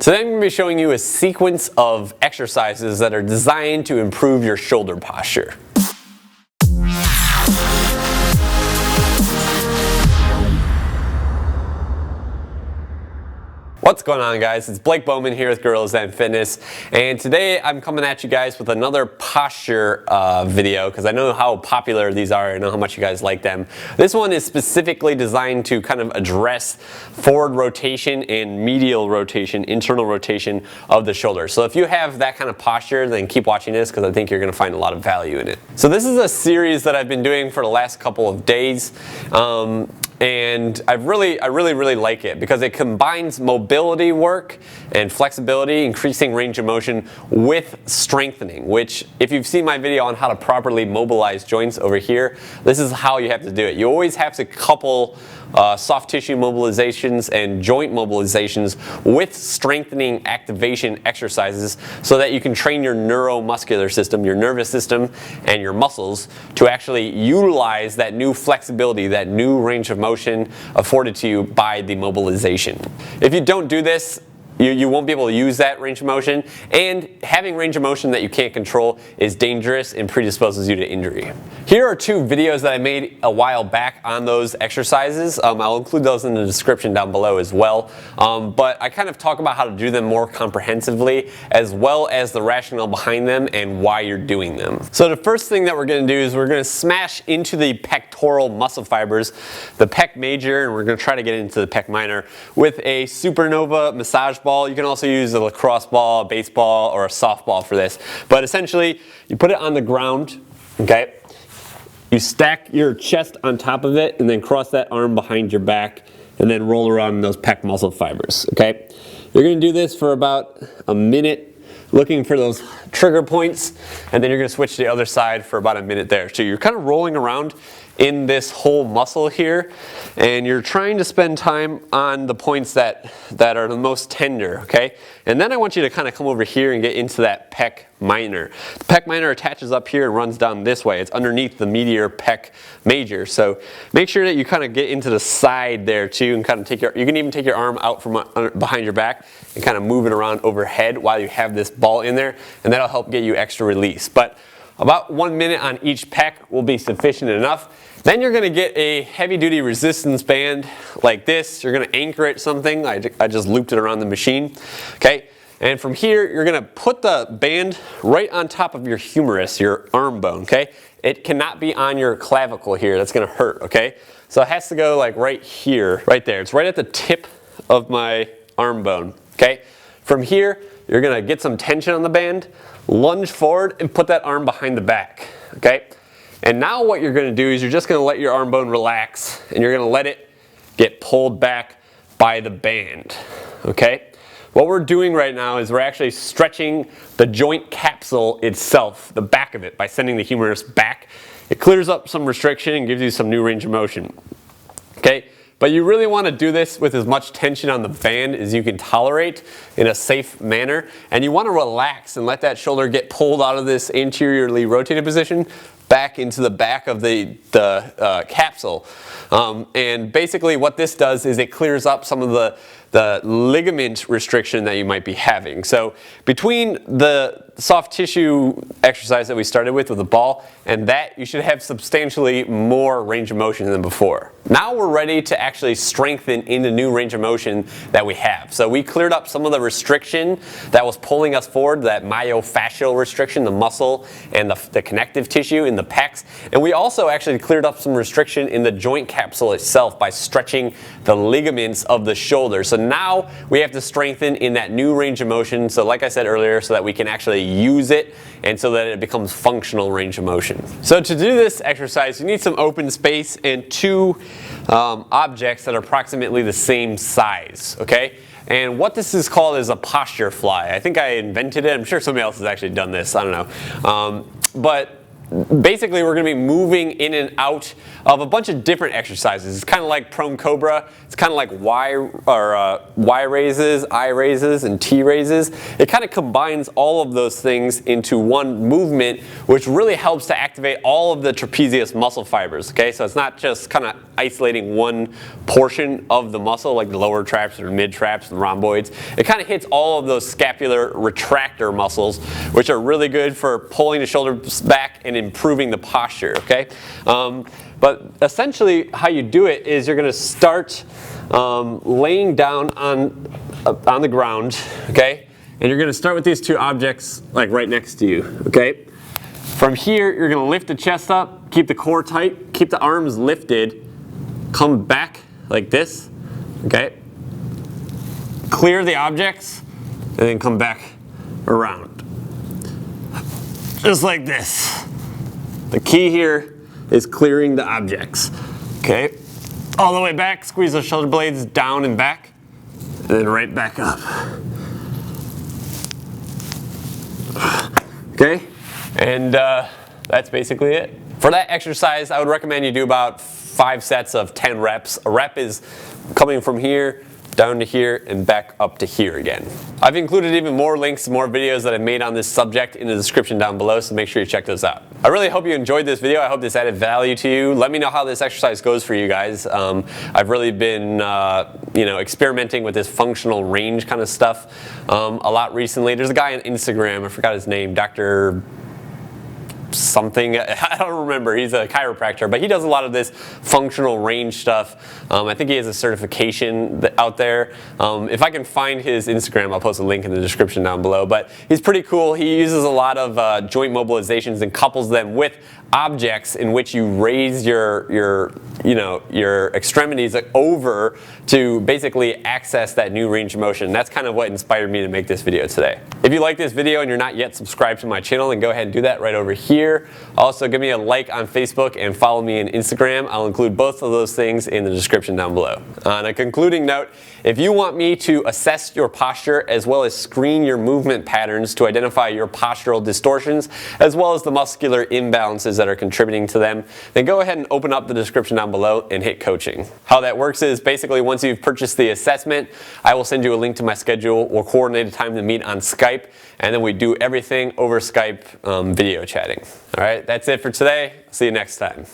Today I'm going to be showing you a sequence of exercises that are designed to improve your shoulder posture. What's going on, guys? It's Blake Bowman here with Gorilla Zen Fitness, and today I'm coming at you guys with another posture video because I know how popular these are. I know how much you guys like them. This one is specifically designed to kind of address forward rotation and medial rotation, internal rotation of the shoulder. So if you have that kind of posture, then keep watching this because I think you're going to find a lot of value in it. So this is a series that I've been doing for the last couple of days. And I really like it because it combines mobility work and flexibility, increasing range of motion with strengthening, which if you've seen my video on how to properly mobilize joints over here, this is how you have to do it. You always have to couple soft tissue mobilizations and joint mobilizations with strengthening activation exercises so that you can train your neuromuscular system, your nervous system, and your muscles to actually utilize that new flexibility, that new range of motion afforded to you by the mobilization. If you don't do this, you won't be able to use that range of motion, and having range of motion that you can't control is dangerous and predisposes you to injury. Here are two videos that I made a while back on those exercises. I'll include those in the description down below as well, but I kind of talk about how to do them more comprehensively as well as the rationale behind them and why you're doing them. So the first thing that we're going to do is we're going to smash into the pectoral muscle fibers, the pec major, and we're going to try to get into the pec minor with a supernova massage ball. You can also use a lacrosse ball, a baseball, or a softball for this. But essentially, you put it on the ground, okay? You stack your chest on top of it and then cross that arm behind your back and then roll around those pec muscle fibers, okay? You're gonna do this for about a minute, looking for those trigger points, and then you're gonna switch to the other side for about a minute there. So you're kind of rolling around in this whole muscle here, and you're trying to spend time on the points that are the most tender, okay? And then I want you to kind of come over here and get into that pec minor. The pec minor attaches up here and runs down this way. It's underneath the medial pec major. So make sure that you kind of get into the side there too, and kind of you can even take your arm out from behind your back and kind of move it around overhead while you have this ball in there, and that'll help get you extra release. But about 1 minute on each pec will be sufficient enough. Then you're going to get a heavy-duty resistance band like this. You're going to anchor it something. I just looped it around the machine. Okay, and from here you're going to put the band right on top of your humerus, your arm bone. Okay, it cannot be on your clavicle here. That's going to hurt. Okay, so it has to go like right here, right there. It's right at the tip of my arm bone. Okay, from here you're going to get some tension on the band, lunge forward, and put that arm behind the back. Okay. And now what you're going to do is you're just going to let your arm bone relax, and you're going to let it get pulled back by the band, okay? What we're doing right now is we're actually stretching the joint capsule itself, the back of it, by sending the humerus back. It clears up some restriction and gives you some new range of motion, okay? But you really want to do this with as much tension on the band as you can tolerate in a safe manner, and you want to relax and let that shoulder get pulled out of this anteriorly rotated position back into the back of the capsule. And basically what this does is it clears up some of the ligament restriction that you might be having. So between the soft tissue exercise that we started with the ball and that, you should have substantially more range of motion than before. Now we're ready to actually strengthen in the new range of motion that we have. So we cleared up some of the restriction that was pulling us forward, that myofascial restriction, the muscle and the connective tissue in the pecs. And we also actually cleared up some restriction in the joint capsule itself by stretching the ligaments of the shoulder. So now we have to strengthen in that new range of motion. So like I said earlier, so that we can actually use it and so that it becomes functional range of motion. So to do this exercise, you need some open space and two objects that are approximately the same size, okay? And what this is called is a posture fly. I think I invented it. I'm sure somebody else has actually done this. I don't know. But basically we're going to be moving in and out of a bunch of different exercises. It's kind of like prone cobra. It's kind of like Y raises, I raises, and T raises. It kind of combines all of those things into one movement, which really helps to activate all of the trapezius muscle fibers. Okay, so it's not just kind of isolating one portion of the muscle like the lower traps or mid traps and rhomboids. It kind of hits all of those scapular retractor muscles, which are really good for pulling the shoulders back and improving the posture. Okay, but essentially how you do it is you're going to start laying down on the ground. Okay, and you're going to start with these two objects like right next to you. Okay, from here you're going to lift the chest up, keep the core tight, keep the arms lifted, come back like this. Okay, clear the objects and then come back around just like this. The key here is clearing the objects. Okay, all the way back, squeeze those shoulder blades down and back, and then right back up. Okay, and that's basically it. For that exercise, I would recommend you do about 5 sets of 10 reps. A rep is coming from here down to here and back up to here again. I've included even more links to more videos that I've made on this subject in the description down below, so make sure you check those out. I really hope you enjoyed this video. I hope this added value to you. Let me know how this exercise goes for you guys. I've really been experimenting with this functional range kind of stuff a lot recently. There's a guy on Instagram, I forgot his name, Dr. something, I don't remember, he's a chiropractor, but he does a lot of this functional range stuff. I think he has a certification out there. If I can find his Instagram, I'll post a link in the description down below, but he's pretty cool. He uses a lot of joint mobilizations and couples them with objects in which you raise your extremities over to basically access that new range of motion. That's kind of what inspired me to make this video today. If you like this video and you're not yet subscribed to my channel, then go ahead and do that right over here. Also, give me a like on Facebook and follow me on Instagram. I'll include both of those things in the description down below. On a concluding note, if you want me to assess your posture as well as screen your movement patterns to identify your postural distortions as well as the muscular imbalances that are contributing to them, then go ahead and open up the description down below and hit coaching. How that works is basically once you've purchased the assessment, I will send you a link to my schedule. We'll coordinate a time to meet on Skype, and then we do everything over Skype video chatting. All right, that's it for today. See you next time.